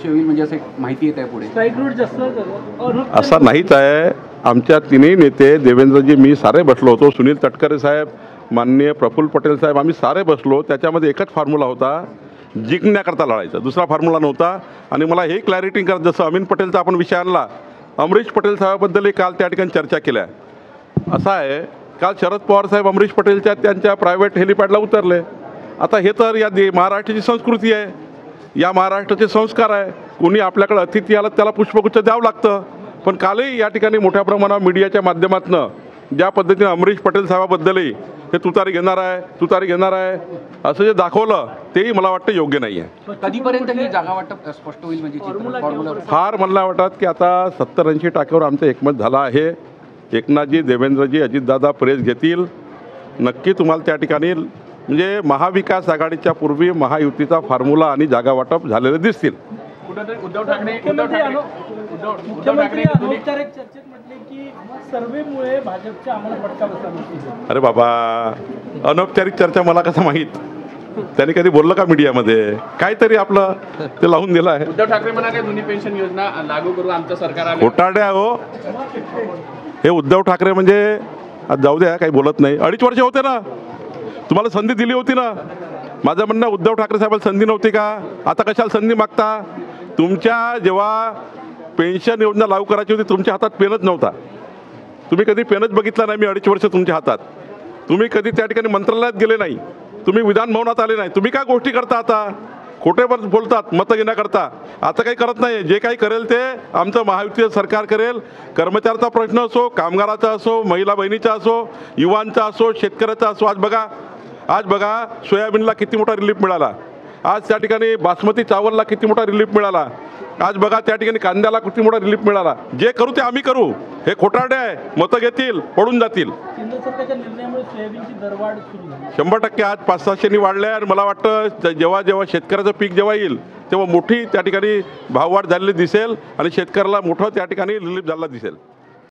होईल म्हणजे असं माहिती येत आहे पुढे स्ट्राईक रूट जास्त असा नाहीच आहे। आमच्या तिन्ही नेते देवेंद्रजी, मी सारे बसलो होतो, सुनील तटकरे साहेब, माननीय प्रफुल्ल पटेल साहेब, आम्ही सारे बसलो। त्याच्यामध्ये एकच फॉर्म्युला होता, जिंकण्याकरता लढायचा, दुसरा फॉर्म्युला नव्हता। आणि मला हे क्लॅरिटी करत, जसं अमीन पटेलचा आपण विषय आणला, अमरीश पटेल साहेबाबद्दलही काल त्या ठिकाणी चर्चा केल्या। असं आहे, काल शरद पवार साहेब अमरीश पटेलच्या त्यांच्या प्रायव्हेट हेलिपॅडला उतरले। आता हे तर या महाराष्ट्राची संस्कृती आहे, या महाराष्ट्राचे संस्कार आहे। कोणी आपल्याकडे अतिथी आला त्याला पुष्पगुच्छ द्यावं लागतं। पण कालही या ठिकाणी मोठ्या प्रमाणावर मीडियाच्या माध्यमातून ज्या पद्धतीने अमरीश पटेल साहेबाबद्दलही हे तुतारी घेणार आहे असं जे दाखवलं, तेही मला वाटतं योग्य नाही आहे। कधीपर्यंत ही जागा वाटप स्पष्ट होईल म्हणजे फॉर्म्युला फार मला वाटतं की आता 70-80% आमचं एकमत झालं आहे। एकनाथजी, देवेंद्रजी, अजितदादा प्रेस घेतील, नक्की तुम्हाला त्या ठिकाणी म्हणजे महाविकास आघाडीच्या पूर्वी महायुतीचा फॉर्म्युला आणि जागा वाटप झालेले दिसतील। उद्धव ठाकरे अनौपचारिक चर्चेत म्हटले की सर्वेमुळे भाजपच्या आम्हाला फटका बसला। अरे बाबा, अनौपचारिक चर्चा मला कसं माहीत? त्यांनी कधी बोललं का मीडियामध्ये? काहीतरी आपलं ते लावून दिलं आहे। उद्धव ठाकरे म्हणाले जुनी पेन्शन योजना लागू करू आमचं सरकार आलं। खोटारड्या हो हे उद्धव ठाकरे, म्हणजे आज जाऊ द्या, काही बोलत नाही। 2.5 वर्ष होते ना, तुम्हाला संधी दिली होती ना। माझं म्हणणं, उद्धव ठाकरे साहेबांना संधी नव्हती का? आता कशाला संधी मागता? तुमच्या जेव्हा पेन्शन योजना लागू करायची होती, तुमच्या हातात पेनच नव्हता। तुम्ही कधी पेनच बघितला नाही। मी 2.5 वर्ष तुमच्या हातात, तुम्ही कधी त्या ठिकाणी मंत्रालयात गेले नाही, तुम्ही विधान भवनात आले नाही। तुम्ही काय गोष्टी करता? आता खोटे बोलतात मतं घेण्याकरता। आता काही करत नाही। जे काही करेल ते आमचं महायुतीचं सरकार करेल। कर्मचाऱ्याचा प्रश्न असो, कामगाराचा असो, महिला बहिणीचा असो, युवांचा असो, शेतकऱ्याचा असो। आज बघा सोयाबीनला किती मोठा रिलीफ मिळाला, आज त्या ठिकाणी बासमती चावलला किती मोठा रिलीफ मिळाला, आज बघा त्या ठिकाणी कांद्याला किती मोठा रिलीफ मिळाला। जे करू ते आम्ही करू। हे खोटारडे आहे, मतं घेतील, पडून जातील। केंद्र सरकारच्या निर्णयामुळे सोयाबीनची दरवाढ सुरू झाली 100%। आज 500-600 वाढले आणि मला वाटतं जेव्हा शेतकऱ्याचं पीक जेव्हा येईल तेव्हा मोठी त्या ठिकाणी भाववाढ झालेली दिसेल आणि शेतकऱ्याला मोठं त्या ठिकाणी रिलीफ झालेला दिसेल।